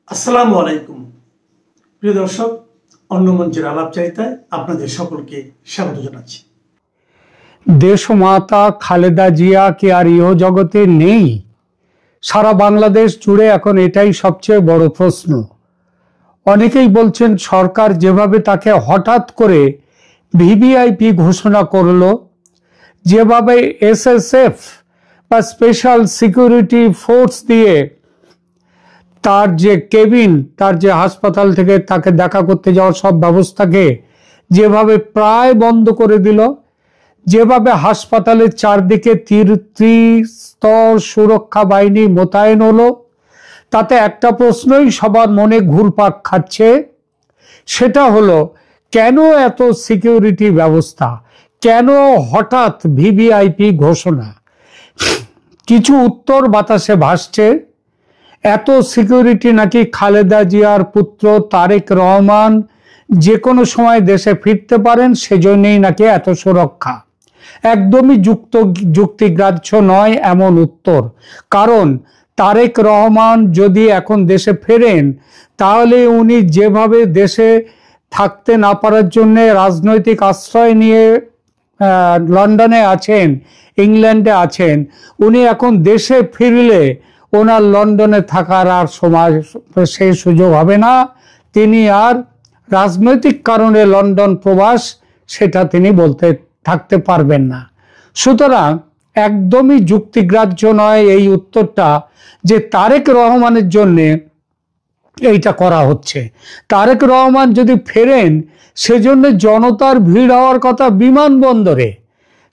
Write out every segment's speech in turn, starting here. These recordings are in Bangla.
আসসালামু আলাইকুম প্রিয় দর্শক, অন্য মঞ্চের আলাপচারিতায় আপনাদের সকলকে স্বাগত জানাচ্ছি। দেশমাতা খালেদা জিয়া কি আর ইহ জগতে নেই? সারা বাংলাদেশ জুড়ে এখন এটাই সবচেয়ে বড় প্রশ্ন। অনেকেই বলছেন সরকার যেভাবে তাকে হঠাৎ করে ভিভিআইপি ঘোষণা করলো, যেভাবে এসএসএফ বা স্পেশাল সিকিউরিটি ফোর্স দিয়ে তার যে কেবিন, তার যে হাসপাতাল থেকে তাকে দেখা করতে যাওয়ার সব ব্যবস্থাকে যেভাবে প্রায় বন্ধ করে দিল, যেভাবে হাসপাতালের চারদিকে ত্রিস্তর সুরক্ষা বাহিনী মোতায়েন হলো, তাতে একটা প্রশ্নই সবার মনে ঘুরপাক খাচ্ছে। সেটা হলো, কেন এত সিকিউরিটি ব্যবস্থা, কেন হঠাৎ ভিভিআইপি ঘোষণা? কিছু উত্তর বাতাসে ভাসছে। এত সিকিউরিটি নাকি খালেদা জিয়ার পুত্র তারেক রহমান যে কোনো সময় দেশে ফিরতে পারেন, সেজন্যই নাকি এত সুরক্ষা। একদমই যুক্তিগ্রাহ্য নয় এমন উত্তর। কারণ তারেক রহমান যদি এখন দেশে ফেরেন, তাহলে উনি যেভাবে দেশে থাকতে না পারার জন্য রাজনৈতিক আশ্রয় নিয়ে লন্ডনে আছেন, ইংল্যান্ডে আছেন, উনি এখন দেশে ফিরলে ওনার লন্ডনে থাকার আর সময় সেই সুযোগ হবে না। তিনি আর রাজনৈতিক কারণে লন্ডন প্রবাস সেটা তিনি বলতে থাকতে পারবেন না। সুতরাং একদমই যুক্তিগ্রাহ্য নয় এই উত্তরটা যে তারেক রহমানের জন্যে এইটা করা হচ্ছে। তারেক রহমান যদি ফেরেন, সেজন্য জনতার ভিড় হওয়ার কথা বিমানবন্দরে,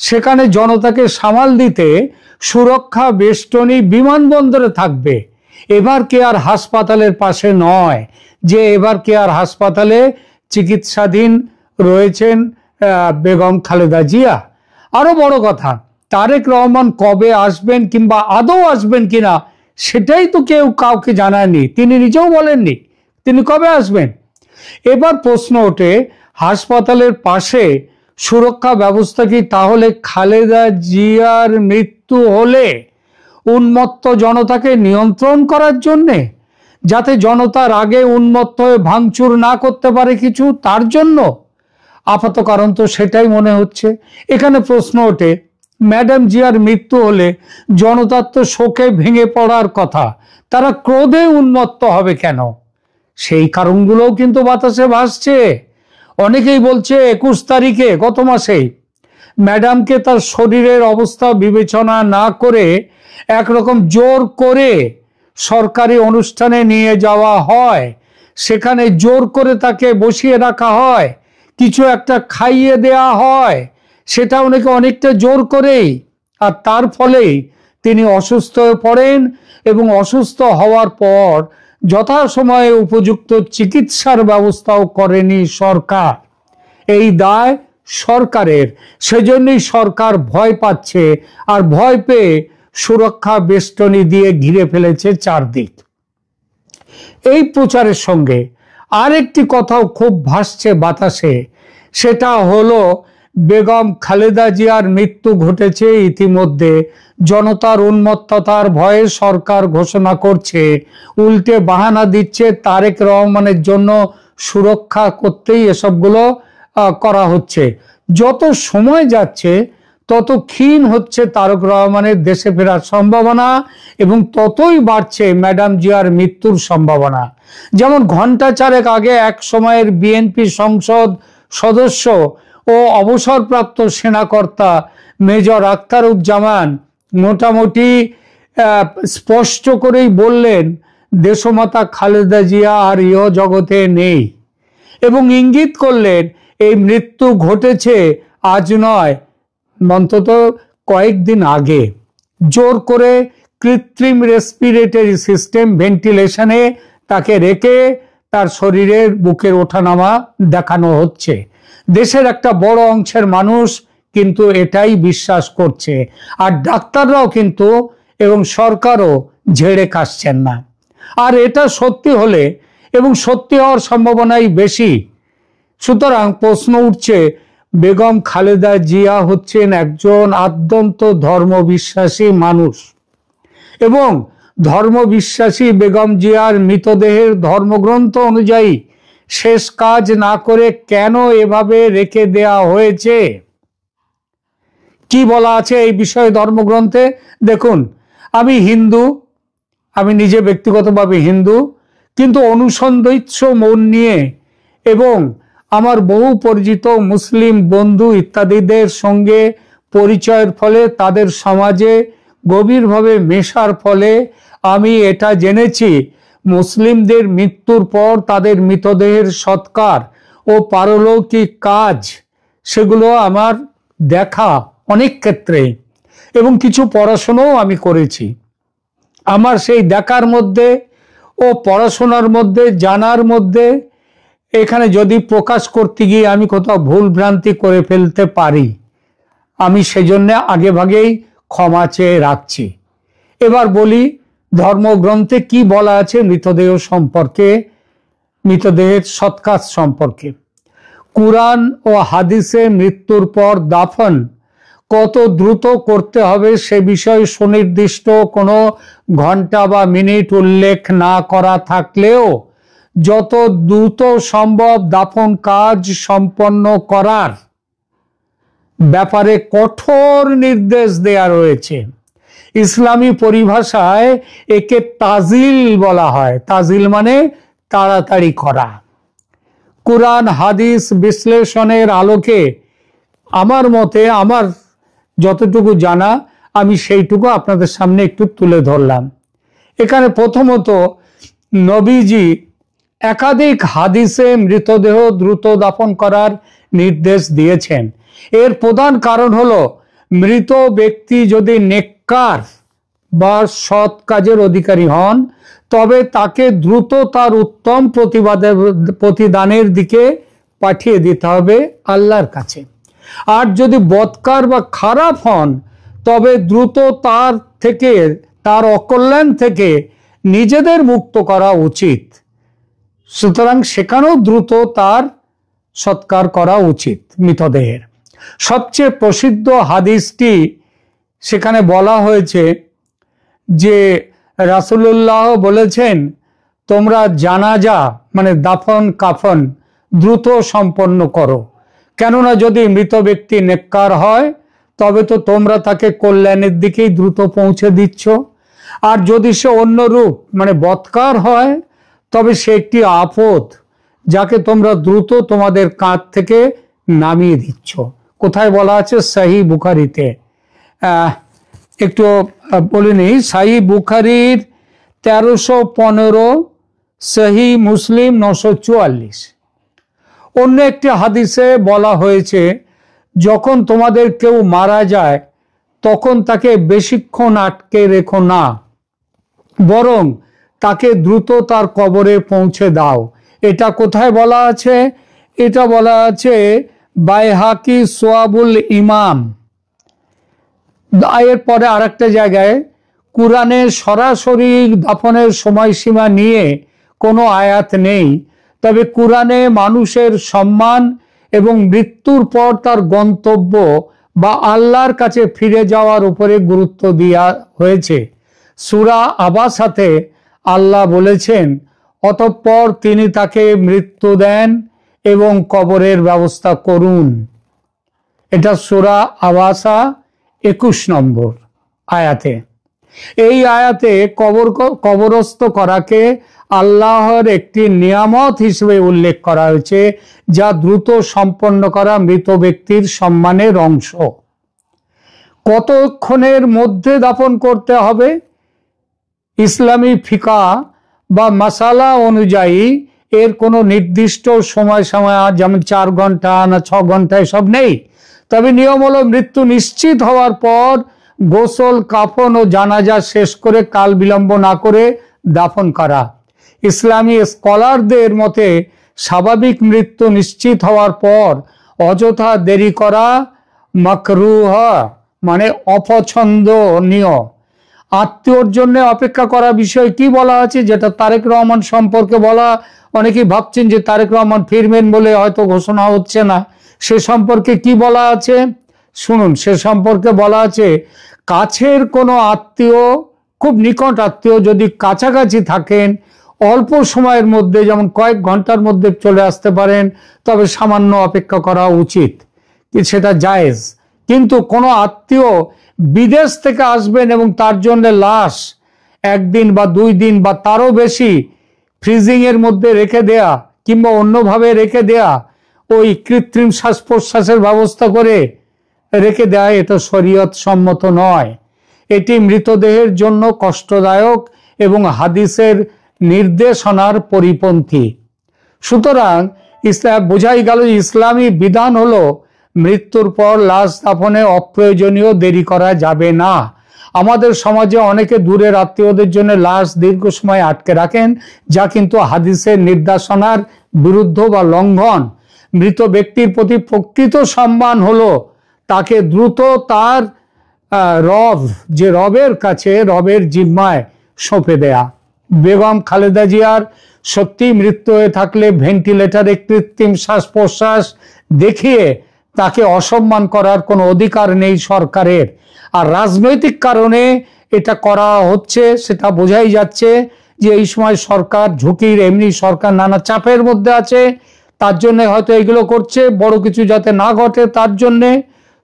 সেখানে জনতাকে সামাল দিতে সুরক্ষা বেষ্টনী বিমানবন্দরে থাকবে। এবার কে আর হাসপাতালের পাশে নয়, যে এবার কে আর হাসপাতালে চিকিৎসাধীন রয়েছেন বেগম খালেদা জিয়া। আরো বড় কথা, তারেক রহমান কবে আসবেন কিংবা আদৌ আসবেন কিনা সেটাই তো কেউ কাউকে জানায়নি, তিনি নিজেও বলেননি তিনি কবে আসবেন। এবার প্রশ্ন ওঠে, হাসপাতালের পাশে সুরক্ষা ব্যবস্থা কি তাহলে খালেদা জিয়ার মৃত্যু হলে উন্মত্ত জনতাকে নিয়ন্ত্রণ করার জন্যে, যাতে জনতার আগে উন্মত্ত হয়ে ভাঙচুর না করতে পারে কিছু, তার জন্য? আপাত কারণ তো সেটাই মনে হচ্ছে। এখানে প্রশ্ন ওঠে, ম্যাডাম জিয়ার মৃত্যু হলে জনতার তো শোকে ভেঙে পড়ার কথা, তারা ক্রোধে উন্মত্ত হবে কেন? সেই কারণগুলোও কিন্তু বাতাসে ভাসছে। অনেকেই বলছে 21 তারিখে গত মাসেই ম্যাডামকে তার শরীরের অবস্থা বিবেচনা না করে একরকম জোর করে সরকারি অনুষ্ঠানে নিয়ে যাওয়া হয়, সেখানে জোর করে তাকে বসিয়ে রাখা হয়, কিছু একটা খাইয়ে দেয়া হয়, সেটা অনেকে অনেকটা জোর করেই, আর তার ফলেই তিনি অসুস্থ হয়ে পড়েন। এবং অসুস্থ হওয়ার পর যথাসময়ে উপযুক্ত চিকিৎসার ব্যবস্থাও করেনি সরকার। এই দায় সরকারের, সেজন্যই সরকার ভয় পাচ্ছে, আর ভয় পেয়ে সুরক্ষা বেষ্টনী দিয়ে ঘিরে ফেলেছে চারদিক। এই প্রচারের সঙ্গে আরেকটি কথাও খুব ভাসছে বাতাসে, সেটা হলো বেগম খালেদা জিয়ার মৃত্যু ঘটেছে ইতিমধ্যে, জনতার উন্মত্ততার ভয়ে সরকার ঘোষণা করছে, উল্টে বাহানা দিচ্ছে তারেক রহমানের জন্য সুরক্ষা করতেই এসবগুলো করা হচ্ছে। যত সময় যাচ্ছে তত ক্ষীণ হচ্ছে তারেক রহমানের দেশে ফেরার সম্ভাবনা, এবং ততই বাড়ছে ম্যাডাম জিয়ার মৃত্যুর সম্ভাবনা। যেমন ঘণ্টা চারেক আগে এক সময়ের বিএনপি সংসদ সদস্য ও অবসরপ্রাপ্ত সেনাকর্তা মেজর আখতারুজ্জামান মোটামুটি স্পষ্ট করেই বললেন, দেশমাতা খালেদা জিয়া আর ইহ জগতে নেই, এবং ইঙ্গিত করলেন এই মৃত্যু ঘটেছে আজ নয়, অন্তত কয়েকদিন আগে। জোর করে কৃত্রিম রেসপিরেটরি সিস্টেম ভেন্টিলেশনে তাকে রেখে তার শরীরের বুকের ওঠানামা দেখানো হচ্ছে। দেশের একটা বড় অংশের মানুষ কিন্তু এটাই বিশ্বাস করছে, আর ডাক্তাররাও কিন্তু এবং সরকারও ঝেড়ে কাশছেন না। আর এটা সত্যি হলে, এবং সত্যি হওয়ার সম্ভাবনাই বেশি, সুতরাং প্রশ্ন উঠছে, বেগম খালেদা জিয়া হচ্ছেন একজন আদ্যন্ত ধর্মবিশ্বাসী মানুষ, এবং ধর্মবিশ্বাসী বেগম জিয়ার মৃতদেহের ধর্মগ্রন্থ অনুযায়ী শেষ কাজ না করে কেন এভাবে রেখে দেয়া হয়েছে? কি বলা আছে এই বিষয়ে ধর্মগ্রন্থে? দেখুন, আমি হিন্দু, আমি নিজে ব্যক্তিগতভাবে হিন্দু, কিন্তু অনুসন্ধিৎস মন নিয়ে এবং আমার বহু পরিচিত মুসলিম বন্ধু ইত্যাদিদের সঙ্গে পরিচয়ের ফলে, তাদের সমাজে গভীরভাবে মেশার ফলে আমি এটা জেনেছি, মুসলিমদের মৃত্যুর পর তাদের মৃতদেহের সৎকার ও পারলৌকিক কাজ, সেগুলো আমার দেখা অনেক ক্ষেত্রে, এবং কিছু পড়াশোনাও আমি করেছি। আমার সেই দেখার মধ্যে ও পড়াশোনার মধ্যে, জানার মধ্যে, এখানে যদি প্রকাশ করতে গিয়ে আমি কোথাও ভুল ভ্রান্তি করে ফেলতে পারি, আমি সেজন্য আগে ভাগেই ক্ষমা চেয়ে রাখছি। এবার বলি ধর্মগ্রন্থে কি বলা আছে মৃতদেহ সম্পর্কে, মৃতদেহের সৎকার সম্পর্কে। কুরআন ও হাদিসে মৃত্যুর পর দাফন কত দ্রুত করতে হবে সে বিষয়ে সুনির্দিষ্ট কোনো ঘন্টা বা মিনিট উল্লেখ না করা থাকলেও যত দ্রুত সম্ভব দাফন কাজ সম্পন্ন করার ব্যাপারে কঠোর নির্দেশ দেয়া রয়েছে। ইসলামী পরিভাষায় একে তাজিল বলা হয়। তাজিল মানে তাড়াতাড়ি করা। কুরআন হাদিস বিশ্লেষণের আলোকে আমার মতে, আমার যতটুকু জানা, আমি সেইটুকু আপনাদের সামনে একটু তুলে ধরলাম। এখানে প্রথমত নবীজি একাধিক হাদিসে মৃতদেহ দ্রুত দাফন করার নির্দেশ দিয়েছেন। এর প্রধান কারণ হলো, মৃত ব্যক্তি যদি নেককার বা সৎ কাজের অধিকারী হন, তবে তাকে দ্রুত তার উত্তম প্রতিদানের দিকে পাঠিয়ে দিতে হবে আল্লাহর কাছে। আর যদি বদকার বা খারাপ হন, তবে দ্রুত তার থেকে, তার অকল্যাণ থেকে নিজেদের মুক্ত করা উচিত। সুতরাং সেখানেও দ্রুত তার সৎকার করা উচিত মৃতদেহের। সবচেয়ে প্রসিদ্ধ হাদিসটি, সেখানে বলা হয়েছে যে রাসূলুল্লাহ বলেছেন, তোমরা জানাজা মানে দাফন কাফন দ্রুত সম্পন্ন করো, কেননা যদি মৃত ব্যক্তি নেককার হয় তবে তো তোমরা তাকে কল্যাণের দিকেই দ্রুত পৌঁছে দিচ্ছ, আর যদি সে অন্যরূপ মানে বদকার হয় তবে সে একটি আপদ, যাকে তোমরা দ্রুত তোমাদের কাঁধ থেকে নামিয়ে দিচ্ছ। কোথায় বলা আছে? সহিহ বুখারীতে। একটু বলে নিই, সহিহ বুখারীর 1315, সহিহ মুসলিম 944। অন্য একটি হাদিসে বলা হয়েছে, যখন তোমাদের কেউ মারা যায় তখন তাকে বেশিক্ষণ আটকে রেখো না, বরং তাকে দ্রুত তার কবরে পৌঁছে দাও। এটা কোথায় বলা আছে? এটা বলা আছে বাইহাকি সোয়াবুল ইমাম। এর পরে আরেকটা জায়গায়, কুরআনে সরাসরি দাফনের সময়সীমা নিয়ে কোনো আয়াত নেই, তবে কুরআনে মানুষের সম্মান এবং মৃত্যুর পর তার গন্তব্য বা আল্লাহর কাছে ফিরে যাওয়ার উপরে গুরুত্ব দেওয়া হয়েছে। সূরা আবাসাতে আল্লাহ বলেছেন, অতঃপর তিনি তাকে মৃত্যু দেন এবং কবরের ব্যবস্থা করুন। এটা সূরা আবাসা 21 নম্বর আয়াতে। এই আয়াতে কবরস্থ করাকে আল্লাহর একটি নিয়ামত হিসেবে উল্লেখ করা হয়েছে, যা দ্রুত সম্পন্ন করা মৃত ব্যক্তির সম্মানের অংশ। কতক্ষণের মধ্যে দাফন করতে হবে? ইসলামী ফিকা বা মাসালা অনুযায়ী এর কোনো নির্দিষ্ট সময়, যেমন 4 ঘন্টা না 6 ঘন্টা এসব নেই। তবে নিয়ম হলো, মৃত্যু নিশ্চিত হওয়ার পর গোসল, কাফন ও জানাজা শেষ করে কাল বিলম্ব না করে দাফন করা। ইসলামী স্কলারদের মতে স্বাভাবিক মৃত্যু নিশ্চিত হওয়ার পর অযথা দেরি করা মাকরুহ মানে অপছন্দনীয়। আত্মীয়র জন্য অপেক্ষা করা বিষয় কি বলা আছে, যেটা তারেক রহমান সম্পর্কে বলা। অনেকেই ভাবছেন যে তারেক রহমান ফিরবেন বলে হয়তো ঘোষণা হচ্ছে না। সে সম্পর্কে কি বলা আছে শুনুন। সে সম্পর্কে বলা আছে, কাছের কোনো আত্মীয় খুব নিকট আত্মীয় যদি কাছাকাছি থাকেন, অল্প সময়ের মধ্যে যেমন কয়েক ঘন্টার মধ্যে চলে আসতে পারেন, তবে সামান্য অপেক্ষা করা উচিত, সেটা জায়েজ। কিন্তু কোনো আত্মীয় বিদেশ থেকে আসবেন এবং তার জন্য লাশ 1 দিন বা 2 দিন বা তারও বেশি ফ্রিজিং এর মধ্যে রেখে দেয়া কিংবা অন্যভাবে রেখে দেয়া, ওই কৃত্রিম শ্বাস প্রশ্বাসের ব্যবস্থা করে রেখে দেয়া, এটা শরীয়ত সম্মত নয়। এটি মৃতদেহের জন্য কষ্টদায়ক এবং হাদিসের নির্দেশনার পরিপন্থী। সুতরাং বোঝাই গেল ইসলামী বিধান হলো মৃত্যুর পর লাশ দাফনে অপ্রয়োজনীয় দেরি করা যাবে না। আমাদের সমাজে অনেকে দূরের আত্মীয়দের জন্য লাশ দীর্ঘ সময় আটকে রাখেন, যা কিন্তু হাদিসের নির্দেশনার বিরুদ্ধ বা লঙ্ঘন। মৃত ব্যক্তির প্রতি প্রকৃত সম্মান হলো তাকে দ্রুত তার রবের কাছে, রবের জিম্মায় সঁপে দেয়া। বেগম খালেদা জিয়ার সত্যি মৃত্যু হয়ে থাকলে ভেন্টিলেটরে কৃত্রিম শ্বাস প্রশ্বাস দেখিয়ে তাকে অসম্মান করার কোনো অধিকার নেই সরকারের। আর রাজনৈতিক কারণে এটা করা হচ্ছে সেটা বোঝাই যাচ্ছে যে এই সময় সরকার ঝুঁকির, এমনি সরকার নানা চাপের মধ্যে আছে, তার জন্য হয়তো এগুলো করছে, বড় কিছু যাতে না ঘটে তার জন্যে।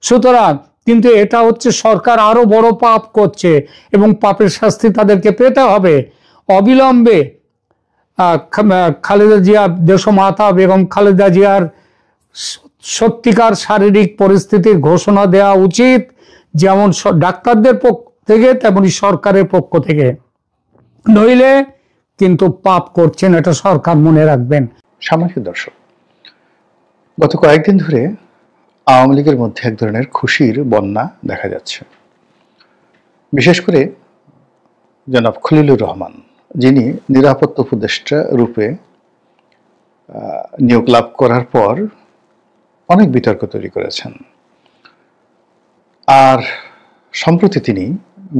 সুতরাং কিন্তু এটা হচ্ছে সরকার আরো বড় পাপ করছে এবং পাপের শাস্তি তাদেরকে পেতে হবে। অবিলম্বে খালেদা জিয়া, দেশমাতা বেগম খালেদা জিয়ার সত্যিকার শারীরিক পরিস্থিতির ঘোষণা দেওয়া উচিত, যেমন ডাক্তারদের পক্ষ থেকে তেমনি সরকারের পক্ষ থেকে। নইলে কিন্তু পাপ করছেন, এটা সরকার মনে রাখবেন। সামাজিক দর্শক, গত কয়েকদিন ধরে আওয়ামী লীগের মধ্যে এক ধরনের খুশির বন্যা দেখা যাচ্ছে। বিশেষ করে জনাব খলিলুর রহমান, যিনি নিরাপত্তা উপদেষ্টা রূপে নিয়োগ লাভ করার পর অনেক বিতর্ক তৈরি করেছেন। আর সম্প্রতি তিনি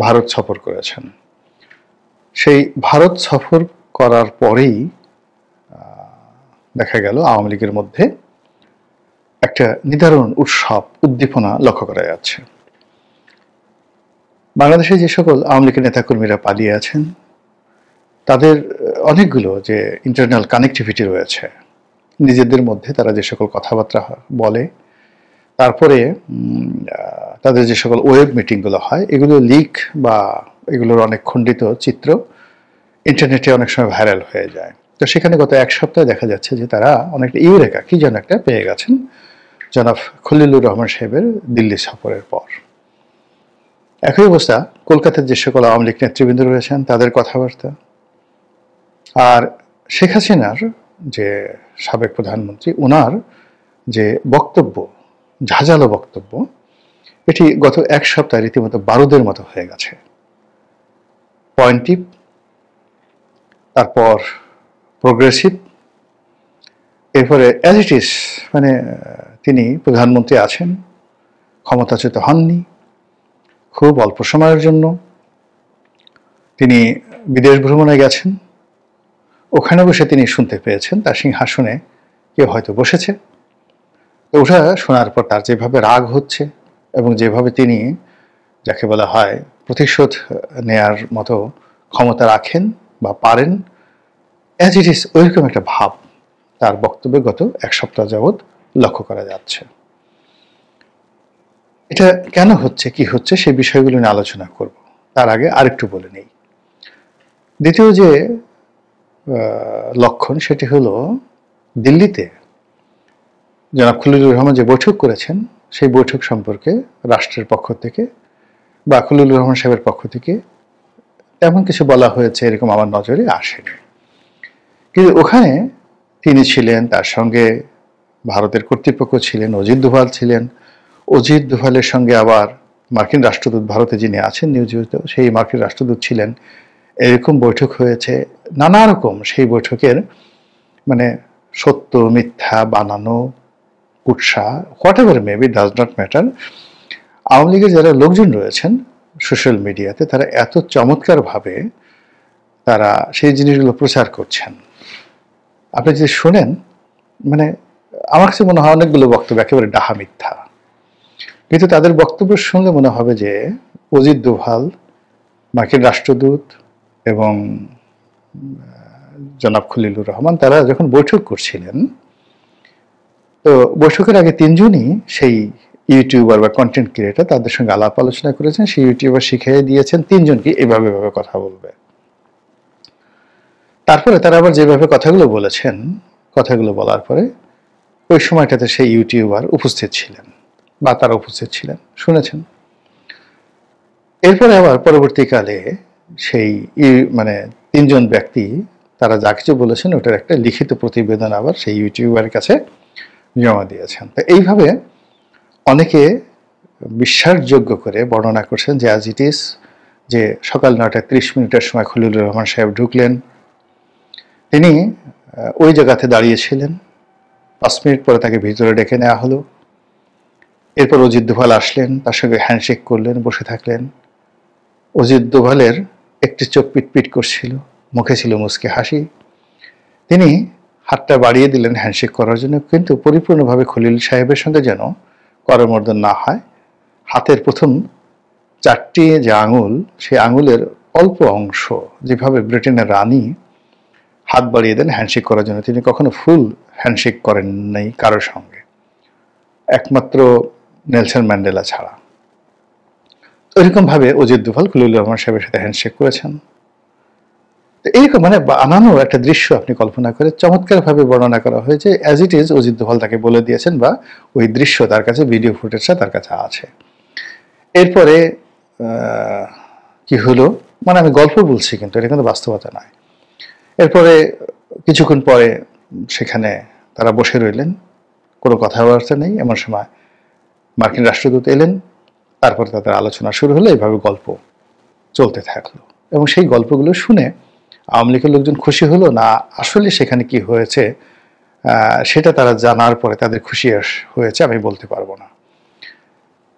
ভারত সফর করেছেন। সেই ভারত সফর করার পরেই দেখা গেল আওয়ামী লীগের মধ্যে একটা নিদারুণ উৎসব, উদ্দীপনা লক্ষ্য করা যাচ্ছে। বাংলাদেশে যে সকল আওয়ামী লীগের নেতাকর্মীরা পালিয়ে আছেন, তাদের অনেকগুলো যে ইন্টারনাল কানেক্টিভিটি রয়েছে, নিজেদের মধ্যে তারা যে সকল কথাবার্তা বলে, তারপরে তাদের যে সকল ওয়েব মিটিংগুলো হয়, এগুলো লিক বা এগুলোর অনেক খণ্ডিত চিত্র ইন্টারনেটে অনেক সময় ভাইরাল হয়ে যায়। তো সেখানে গত 1 সপ্তাহে দেখা যাচ্ছে যে তারা অনেকটা ইউরেকা কি যেন একটা পেয়ে গেছেন জনাব খলিলুর রহমান সাহেবের দিল্লি সফরের পর। একই অবস্থা কলকাতার যে সকল আওয়ামী লীগ নেতৃবৃন্দ রয়েছেন তাদের কথাবার্তা, আর শেখ হাসিনার যে সাবেক প্রধানমন্ত্রী, ওনার যে বক্তব্য, ঝাঁঝালো বক্তব্য, এটি গত 1 সপ্তাহে রীতিমতো বারুদের মতো হয়ে গেছে। পয়েন্টিভ, তারপর প্রোগ্রেসিভ, এরপরে অ্যাজ ইট ইজ, মানে তিনি প্রধানমন্ত্রী আছেন, ক্ষমতাচ্যুত হননি, খুব অল্প সময়ের জন্য তিনি বিদেশ ভ্রমণে গেছেন, ওখানে বসে তিনি শুনতে পেয়েছেন তার সিংহাসনে কেউ হয়তো বসেছে। ওটা শোনার পর তার যেভাবে রাগ হচ্ছে এবং যেভাবে তিনি, যাকে বলা হয়, প্রতিশোধ নেয়ার মতো ক্ষমতা রাখেন বা পারেন, অ্যাজ ইট ইজ ওইরকম একটা ভাব তার বক্তব্যে গত 1 সপ্তাহ যাবৎ লক্ষ্য করা যাচ্ছে। এটা কেন হচ্ছে, কি হচ্ছে, সেই বিষয়গুলো নিয়ে আলোচনা করব। তার আগে আরেকটু বলে নেই। দ্বিতীয় যে লক্ষণ, সেটি হলো দিল্লিতে জনাব খলিলুর রহমান যে বৈঠক করেছেন, সেই বৈঠক সম্পর্কে রাষ্ট্রের পক্ষ থেকে বা খলিলুর রহমান সাহেবের পক্ষ থেকে তেমন কিছু বলা হয়েছে এরকম আমার নজরে আসেনি। কিন্তু ওখানে তিনি ছিলেন, তার সঙ্গে ভারতের কর্তৃপক্ষ ছিলেন, অজিত দোভাল ছিলেন। অজিত দোভালের সঙ্গে আবার মার্কিন রাষ্ট্রদূত ভারতে যিনি আছেন নিয়োজিত, সেই মার্কিন রাষ্ট্রদূত ছিলেন। এরকম বৈঠক হয়েছে, নানা রকম সেই বৈঠকের মানে সত্য মিথ্যা বানানো, কুৎসা, what ever maybe, does not matter. Awami লীগের যারা লোকজন রয়েছেন সোশ্যাল মিডিয়াতে, তারা এত চমৎকারভাবে তারা সেই জিনিসগুলো প্রচার করছেন। আপনি যদি শোনেন, মানে আমার কাছে মনে হয় অনেকগুলো বক্তব্য একেবারে ডাহা মিথ্যা, কিন্তু তাদের বক্তব্য শুনলে মনে হবে যে অজিত দোভাল মার্কিন রাষ্ট্রদূত এবং জনাব খলিলুর রহমান তারা যখন বৈঠক করছিলেন, তো বৈঠকের আগে তিনজনই সেই ইউটিউবার বা কন্টেন্ট ক্রিয়েটর তাদের সঙ্গে আলাপ আলোচনা করেছেন। সেই ইউটিউবার শিখিয়ে দিয়েছেন তিনজনকে এভাবে কথা বলবে। তারপরে তারা আবার যেভাবে কথাগুলো বলেছেন, কথাগুলো বলার পরে ওই সময়টাতে সেই ইউটিউবার উপস্থিত ছিলেন বা তারা উপস্থিত ছিলেন, শুনেছেন। এরপরে আবার পরবর্তীকালে সেই মানে তিনজন ব্যক্তি তারা যা কিছু বলেছেন ওটার একটা লিখিত প্রতিবেদন আবার সেই ইউটিউবারের কাছে জমা দিয়েছেন। তো এইভাবে অনেকে বিশ্বাসযোগ্য করে বর্ণনা করছেন যে অ্যাজ ইট ইজ, যে সকাল 9:30 সময় খলিলুর রহমান সাহেব ঢুকলেন। তিনি ওই জায়গাতে দাঁড়িয়েছিলেন। 5 মিনিট পরে তাকে ভিতরে ডেকে নেওয়া হলো। এরপর অজিত দোভাল আসলেন, তার সঙ্গে হ্যান্ডশেক করলেন, বসে থাকলেন। অজিত দোভালের একটি চোখ পিটপিট করছিল, মুখে ছিল মুচকি হাসি। তিনি হাতটা বাড়িয়ে দিলেন হ্যান্ডশেক করার জন্য, কিন্তু পরিপূর্ণভাবে খলিল সাহেবের সঙ্গে যেন করমর্দন না হয়। হাতের প্রথম 4টি যে আঙুল, সেই আঙুলের অল্প অংশ, যেভাবে ব্রিটেনের রানী হাত বাড়িয়ে দেন হ্যান্ডশেক করার জন্য, তিনি কখনো ফুল হ্যান্ডশেক করেন নাই কারোর সঙ্গে, একমাত্র নেলসন ম্যান্ডেলা ছাড়া। ওইরকম ভাবে অজিত দোভাল খলিলুর রহমান সাহেবের সাথে হ্যান্ডশেক করেছেন। এইরকম মানে বানানো একটা দৃশ্য আপনি কল্পনা করে চমৎকার ভাবে বর্ণনা করা হয়েছে। As it is Ajit Doval তাকে বলে দিয়েছেন, বা ওই দৃশ্য তার কাছে, ভিডিও ফুটেজটা তার কাছে আছে। এরপরে কি হলো, মানে আমি গল্প বলছি কিন্তু এটা কিন্তু বাস্তবতা নয়। এরপরে কিছুক্ষণ পরে সেখানে তারা বসে রইলেন, কোনো কথাবার্তা নেই। এমন সময় মার্কিন রাষ্ট্রদূত এলেন। তারপরে তাদের আলোচনা শুরু হলো। এইভাবে গল্প চলতে থাকলো এবং সেই গল্পগুলো শুনে আওয়ামী লীগের লোকজন খুশি হলো না আসলে সেখানে কি হয়েছে সেটা তারা জানার পরে তাদের খুশি হয়েছে আমি বলতে পারবো না।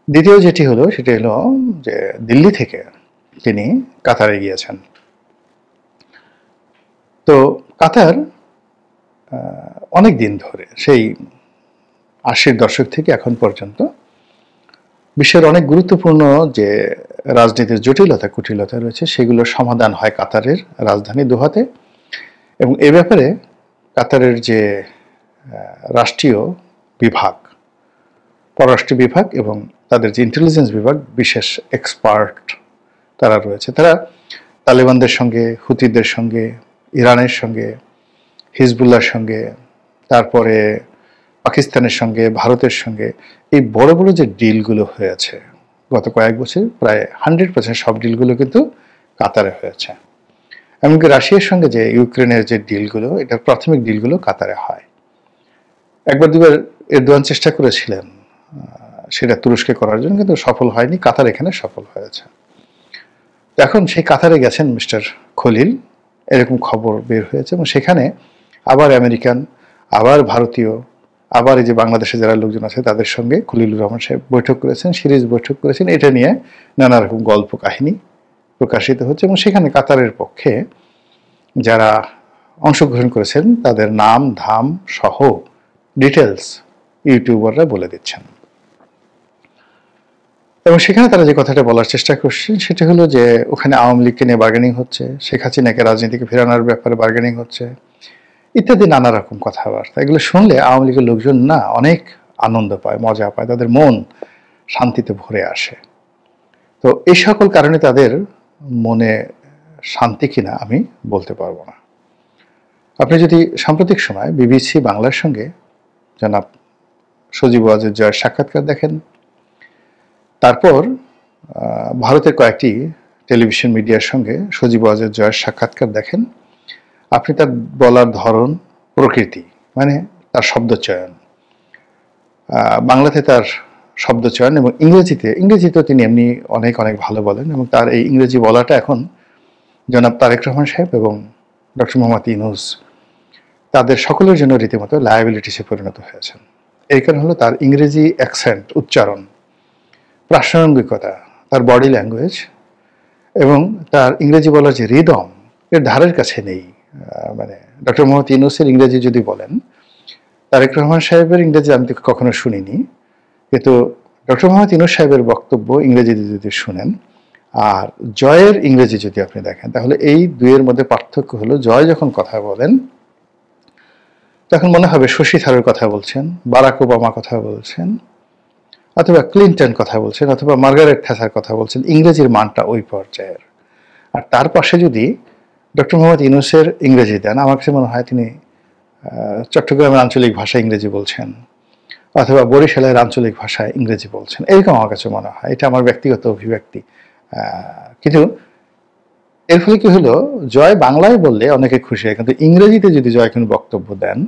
দ্বিতীয় যেটি হলো সেটা হলো যে দিল্লি থেকে তিনি কাতারে গিয়েছেন। তো কাতার অনেক দিন ধরে, সেই 80-র দশক থেকে এখন পর্যন্ত বিশ্বের অনেক গুরুত্বপূর্ণ যে রাজনীতির জটিলতা কুটিলতা রয়েছে সেগুলোর সমাধান হয় কাতারের রাজধানী দোহাতে। এবং এ ব্যাপারে কাতারের যে রাষ্ট্রীয় বিভাগ, পররাষ্ট্র বিভাগ এবং তাদের যে ইন্টেলিজেন্স বিভাগ, বিশেষ এক্সপার্ট তারা রয়েছে। তারা তালেবানদের সঙ্গে, হুতিদের সঙ্গে, ইরানের সঙ্গে, হিজবুল্লাহর সঙ্গে, তারপরে পাকিস্তানের সঙ্গে, ভারতের সঙ্গে এই বড় বড় যে ডিলগুলো হয়েছে গত কয়েক বছর, প্রায় 100% সব ডিলগুলো কিন্তু কাতারে হয়েছে। এমনকি রাশিয়ার সঙ্গে যে ইউক্রেনের যে ডিলগুলো, এটার প্রাথমিক ডিলগুলো কাতারে হয়। একবার দুবার এরদোয়ান চেষ্টা করেছিলেন সেটা তুরস্কে করার জন্য, কিন্তু সফল হয়নি। কাতার এখানে সফল হয়েছে। এখন সেই কাতারে গেছেন মিস্টার খলিল, এরকম খবর বের হয়েছে। এবং সেখানে আবার আমেরিকান, আবার ভারতীয়, আবার এই যে বাংলাদেশে যারা লোকজন আছে তাদের সঙ্গে খলিলুর রহমান সাহেব বৈঠক করেছেন, সিরিজ বৈঠক করেছেন। এটা নিয়ে নানা রকম গল্প কাহিনী প্রকাশিত হচ্ছে। এবং সেখানে কাতারের পক্ষে যারা অংশগ্রহণ করেছেন তাদের নাম ধাম সহ ডিটেলস ইউটিউবাররা বলে দিচ্ছেন। এবং সেখানে তারা যে কথাটা বলার চেষ্টা করছেন সেটা হলো যে ওখানে আওয়ামী লীগকে নিয়ে বার্গেনিং হচ্ছে, শেখ হাসিনাকে রাজনীতিকে ফেরানোর ব্যাপারে বার্গেনিং হচ্ছে, ইত্যাদি নানা রকম কথাবার্তা। এগুলো শুনলে আওয়ামী লীগের লোকজন না অনেক আনন্দ পায়, মজা পায়, তাদের মন শান্তিতে ভরে আসে। তো এই সকল কারণে তাদের মনে শান্তি কিনা আমি বলতে পারবো না। আপনি যদি সাম্প্রতিক সময় বিবিসি বাংলার সঙ্গে জনাব সজীব ওয়াজেদ জয়ের সাক্ষাৎকার দেখেন, তারপর ভারতের কয়েকটি টেলিভিশন মিডিয়ার সঙ্গে সজীব ওয়াজেদ জয়ের সাক্ষাৎকার দেখেন, আপনি তার বলার ধরন, প্রকৃতি, মানে তার শব্দচয়ন, বাংলাতে তার শব্দচয়ন এবং ইংরেজিতেও তিনি এমনি অনেক অনেক ভালো বলেন। এবং তার এই ইংরেজি বলাটা এখন জনাব তারেক রহমান সাহেব এবং ডক্টর মোহাম্মদ ইউনূস তাদের সকলের জন্য রীতিমতো লায়াবিলিটিসে পরিণত হয়েছেন। এই কারণ হলো তার ইংরেজি অ্যাকসেন্ট, উচ্চারণ, প্রাসঙ্গিকতা, তার বডি ল্যাঙ্গুয়েজ এবং তার ইংরেজি বলার যে রিদম, এর ধারের কাছে নেই। মানে ডক্টর মোহাম্মদ ইউনূসের ইংরেজি যদি বলেন, তারেক রহমান সাহেবের ইংরেজি আমি কখনো শুনিনি, কিন্তু ডক্টর মোহাম্মদ ইউনূস সাহেবের বক্তব্য ইংরেজিতে যদি শুনেন আর জয়ের ইংরেজি যদি আপনি দেখেন তাহলে এই দুইয়ের মধ্যে পার্থক্য হলো জয় যখন কথা বলেন তখন মনে হবে শশী থারুর কথা বলছেন, বারাক ওবামা কথা বলছেন, অথবা ক্লিনটন কথা বলছেন, অথবা মার্গারেট থ্যাচার কথা বলছেন। ইংরেজির মানটা ওই পর্যায়ের। আর তার পাশে যদি ডক্টর মোহাম্মদ ইউনূসের ইংরেজি দেন, আমার কাছে মনে হয় তিনি চট্টগ্রামের আঞ্চলিক ভাষায় ইংরেজি বলছেন, অথবা বরিশালের আঞ্চলিক ভাষায় ইংরেজি বলছেন, এরকম আমার কাছে মনে হয়। এটা আমার ব্যক্তিগত অভিব্যক্তি। কিন্তু এর ফলে কি হলো, জয় বাংলায় বললে অনেকে খুশি হয়, কিন্তু ইংরেজিতে যদি জয় কোনো বক্তব্য দেন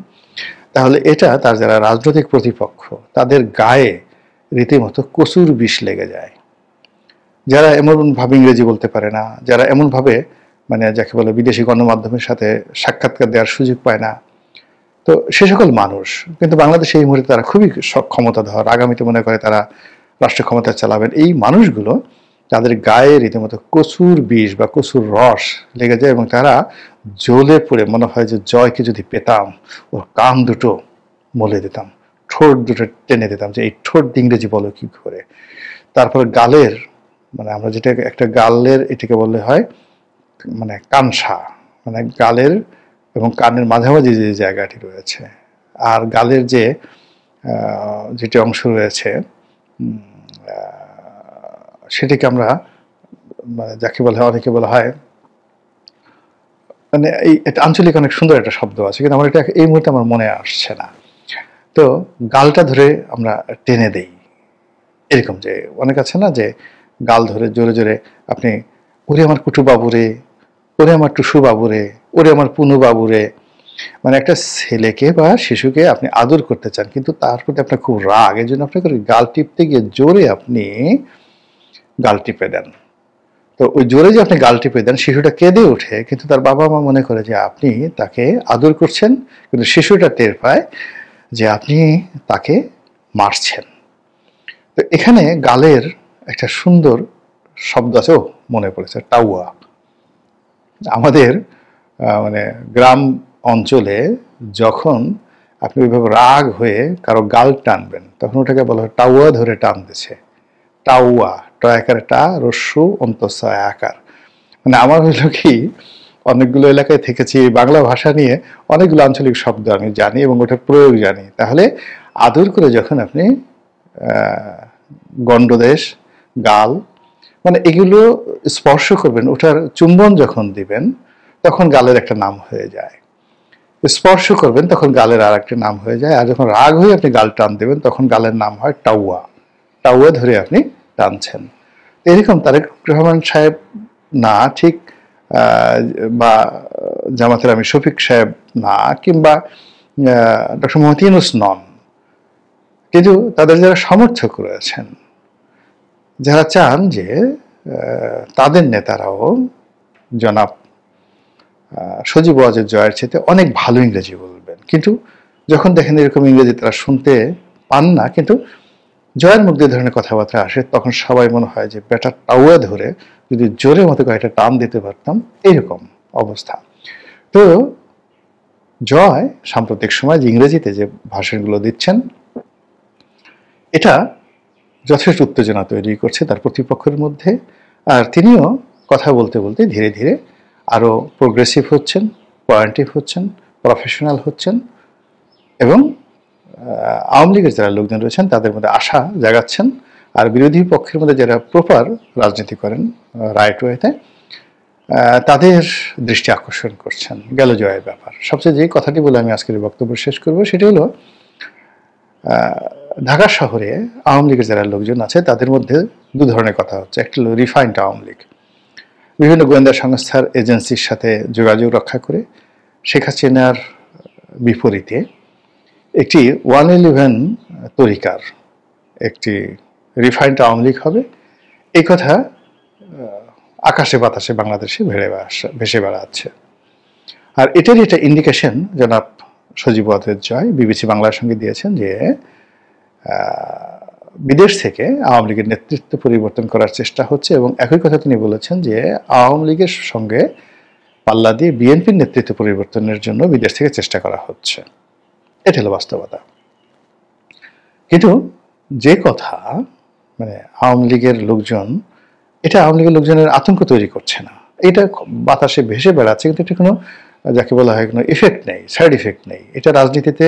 তাহলে এটা তার যারা রাজনৈতিক প্রতিপক্ষ তাদের গায়ে রীতিমতো কচুর বিষ লেগে যায়। যারা এমনভাবে ইংরেজি বলতে পারে না, যারা এমনভাবে মানে যাকে বলে বিদেশি গণমাধ্যমের সাথে সাক্ষাৎকার দেওয়ার সুযোগ পায় না, তো সে সকল মানুষ কিন্তু বাংলাদেশে এই মুহূর্তে তারা খুবই ক্ষমতাধর, আগামীতে মনে করে তারা রাষ্ট্র ক্ষমতা চালাবেন, এই মানুষগুলো তাদের গায়ে রীতিমতো কচুর বিষ বা কচুর রস লেগে যায় এবং তারা জ্বলে পড়ে মনে হয় যে জয়কে যদি পেতাম ওর কান দুটো মলে দিতাম, ঠোঁট দুটো টেনে দিতাম, যে এই ঠোঁট ইংরেজি বলো কি করে। তারপরে গালের মানে আমরা যেটা একটা গালের এটাকে বললে হয় মানে কানসা, মানে গালের এবং কানের মাঝামাঝি যে জায়গাটি রয়েছে আর গালের যে যেটি অংশ রয়েছে সেটিকে আমরা মানে যাকে বলা হয় অনেকে বলা হয় মানে এই এটা আঞ্চলিক অনেক সুন্দর একটা শব্দ আছে, কিন্তু আমার এটা এই মুহূর্তে আমার মনে আসছে না। তো গালটা ধরে আমরা টেনে দেই, এরকম যে অনেক আছে না যে গাল ধরে জোরে জোরে আপনি ওরে আমার কুটু বাবুরে, ওরে আমার টুসু বাবুরে, ওরে আমার পুনু বাবুরে, মানে একটা ছেলেকে বা শিশুকে আপনি আদর করতে চান কিন্তু তার প্রতি আপনার খুব রাগ, এই জন্য আপনাকে গাল টিপতে গিয়ে জোরে আপনি গাল টিপে দেন। তো ওই জোরে যে আপনি গাল টিপে দেন শিশুটা কেঁদে ওঠে, কিন্তু তার বাবা মা মনে করে যে আপনি তাকে আদর করছেন, কিন্তু শিশুটা টের পায় যে আপনি তাকে মারছেন। তো এখানে গালের একটা সুন্দর শব্দ আছে, ও মনে পড়েছে, টাউয়া। আমাদের মানে গ্রাম অঞ্চলে যখন আপনি ওইভাবে রাগ হয়ে কারো গাল টানবেন তখন ওটাকে বলা হয় টাউয়া ধরে টানতেছে। টাউয়া, টয়াকার টা, রস্যু অন্তঃসয় আকার। মানে আমার হইল কি অনেকগুলো এলাকায় থেকেছি, বাংলা ভাষা নিয়ে অনেকগুলো আঞ্চলিক শব্দ আমি জানি এবং ওটার প্রয়োগ জানি। তাহলে আদর করে যখন আপনি গণ্ডদেশ, গাল মানে এগুলো স্পর্শ করবেন, ওটার চুম্বন যখন দিবেন তখন গালের একটা নাম হয়ে যায়, স্পর্শ করবেন তখন গালের আর একটা নাম হয়ে যায়, আর যখন রাগ হয়ে আপনি গাল টান দেবেন তখন গালের নাম হয় টাউয়া। টাউয়া ধরে আপনি টানছেন। এরকম তারেক রহমান সাহেব না ঠিক বা জামাতের আমি শফিক সাহেব না, কিংবা ডক্টর মোহাম্মদ ইউনূস নন, কিন্তু তাদের যারা সমর্থক রয়েছেন, যারা চান যে তাদের নেতারাও জনাব সজীব ওয়াজেদ জয়ের চেয়ে অনেক ভালো ইংরেজি বলবেন, কিন্তু যখন দেখেন এরকম ইংরেজি তারা শুনতে পান না, কিন্তু জয়ের মুখ দিয়ে ধরনের কথাবার্তা আসে, তখন সবাই মনে হয় যে বেটা টাউয়া ধরে যদি জোরে মতো কয়েকটা টান দিতে পারতাম, এইরকম অবস্থা। তো জয় সাম্প্রতিক সময় যে ইংরেজিতে যে ভাষণগুলো দিচ্ছেন এটা যথেষ্ট উত্তেজনা তৈরি করছে তার প্রতিপক্ষের মধ্যে, আর তিনিও কথা বলতে বলতে ধীরে ধীরে আরো প্রোগ্রেসিভ হচ্ছেন, পয়েন্টিভ হচ্ছেন, প্রফেশনাল হচ্ছেন এবং আওয়ামী লীগের যারা লোকজন রয়েছেন তাদের মধ্যে আশা জাগাচ্ছেন, আর বিরোধী পক্ষের মধ্যে যারা প্রপার রাজনীতি করেন রাইট ওয়েতে তাদের দৃষ্টি আকর্ষণ করছেন। গেল জয়ের ব্যাপার। সবচেয়ে যে কথাটি বলে আমি আজকের বক্তব্য শেষ করব সেটি হলো ঢাকা শহরে আওয়ামী লীগের যারা লোকজন আছে তাদের মধ্যে দু ধরনের কথা হচ্ছে। একটা হলো রিফাইন্ড আওয়ামী লীগ, বিভিন্ন গোয়েন্দা সংস্থার এজেন্সির সাথে যোগাযোগ রক্ষা করে শেখ হাসিনার বিপরীতে একটি 111 তরিকার একটি রিফাইন্ড আওয়ামী লীগ হবে, এই কথা আকাশে বাতাসে বাংলাদেশে ভেসে বেড়াচ্ছে। আর এটারই একটা ইন্ডিকেশন জনাব সজীব ওয়াজেদ জয় বিবিসি বাংলার সঙ্গে দিয়েছেন যে বিদেশ থেকে আওয়ামী লীগের নেতৃত্ব পরিবর্তন করার চেষ্টা হচ্ছে, এবং একই কথা তিনি বলেছেন যে আওয়ামী লীগের সঙ্গে পাল্লা দিয়ে বিএনপির নেতৃত্ব পরিবর্তনের জন্য বিদেশ থেকে চেষ্টা করা হচ্ছে। এটা হলো বাস্তবতা। কিন্তু যে কথা মানে আওয়ামী লীগের লোকজন এটা আওয়ামী লীগের লোকজনের আতঙ্ক তৈরি করছে না। এটা বাতাসে ভেসে বেড়াচ্ছে, কিন্তু এটা কোনো যাকে বলা হয় কোনো ইফেক্ট নেই, সাইড ইফেক্ট নেই। এটা রাজনীতিতে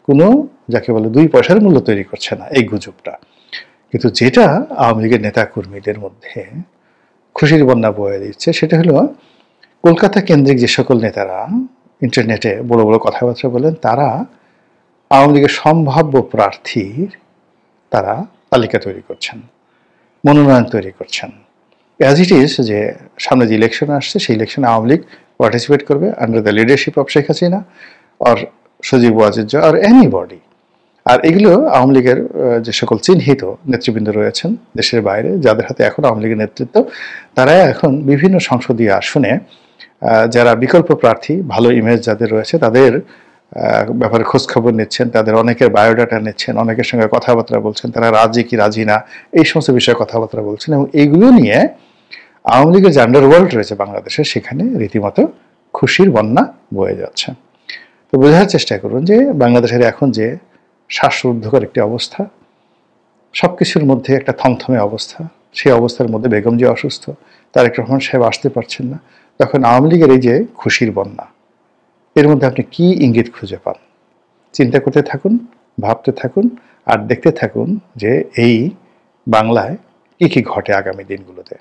কোনো যাকে বলে 2 পয়সার মূল্য তৈরি করছে না এই গুজবটা। কিন্তু যেটা আওয়ামী লীগের নেতা কর্মীদের মধ্যে খুশির বন্যা বয়ে দিচ্ছে, সেটা হলো কলকাতা কেন্দ্রিক যে সকল নেতারা ইন্টারনেটে বড় বড় কথাবার্তা বলেন, তারা আওয়ামী লীগের সম্ভাব্য প্রার্থীর তারা তালিকা তৈরি করছেন, মনোনয়ন তৈরি করছেন। অ্যাজ ইট ইজ যে সামনে যে ইলেকশন আসছে, সেই ইলেকশনে আওয়ামী লীগ পার্টিসিপেট করবে under the leadership of Sheikh Hasina আর সজীব ওয়াজেদ আর এনিবডি। আর এগুলো আওয়ামী লীগের যে সকল চিহ্নিত নেতৃবৃন্দ রয়েছেন দেশের বাইরে, যাদের হাতে এখন আওয়ামী লীগের নেতৃত্ব, তারা এখন বিভিন্ন সংসদীয় আসনে যারা বিকল্প প্রার্থী, ভালো ইমেজ যাদের রয়েছে, তাদের ব্যাপারে খোঁজখবর নিচ্ছেন, তাদের অনেকের বায়োডাটা নিচ্ছেন, অনেকের সঙ্গে কথাবার্তা বলছেন, তারা রাজি কি রাজি না এই সমস্ত বিষয়ে কথাবার্তা বলছেন। এবং এইগুলো নিয়ে আওয়ামী লীগের যে আন্ডারওয়ার্ল্ড রয়েছে বাংলাদেশে, সেখানে রীতিমতো খুশির বন্যা বয়ে যাচ্ছে। তো বোঝার চেষ্টা করুন যে বাংলাদেশের এখন যে শ্বাসরুদ্ধকর একটি অবস্থা, সবকিছুর মধ্যে একটা থমথমে অবস্থা, সেই অবস্থার মধ্যে বেগম জিয়া অসুস্থ, তারেক রহমান সাহেব আসতে পারছেন না, তখন আওয়ামী লীগের এই যে খুশির বন্যা, এর মধ্যে আপনি কি ইঙ্গিত খুঁজে পান? চিন্তা করতে থাকুন, ভাবতে থাকুন, আর দেখতে থাকুন যে এই বাংলায় কি কি ঘটে আগামী দিনগুলোতে।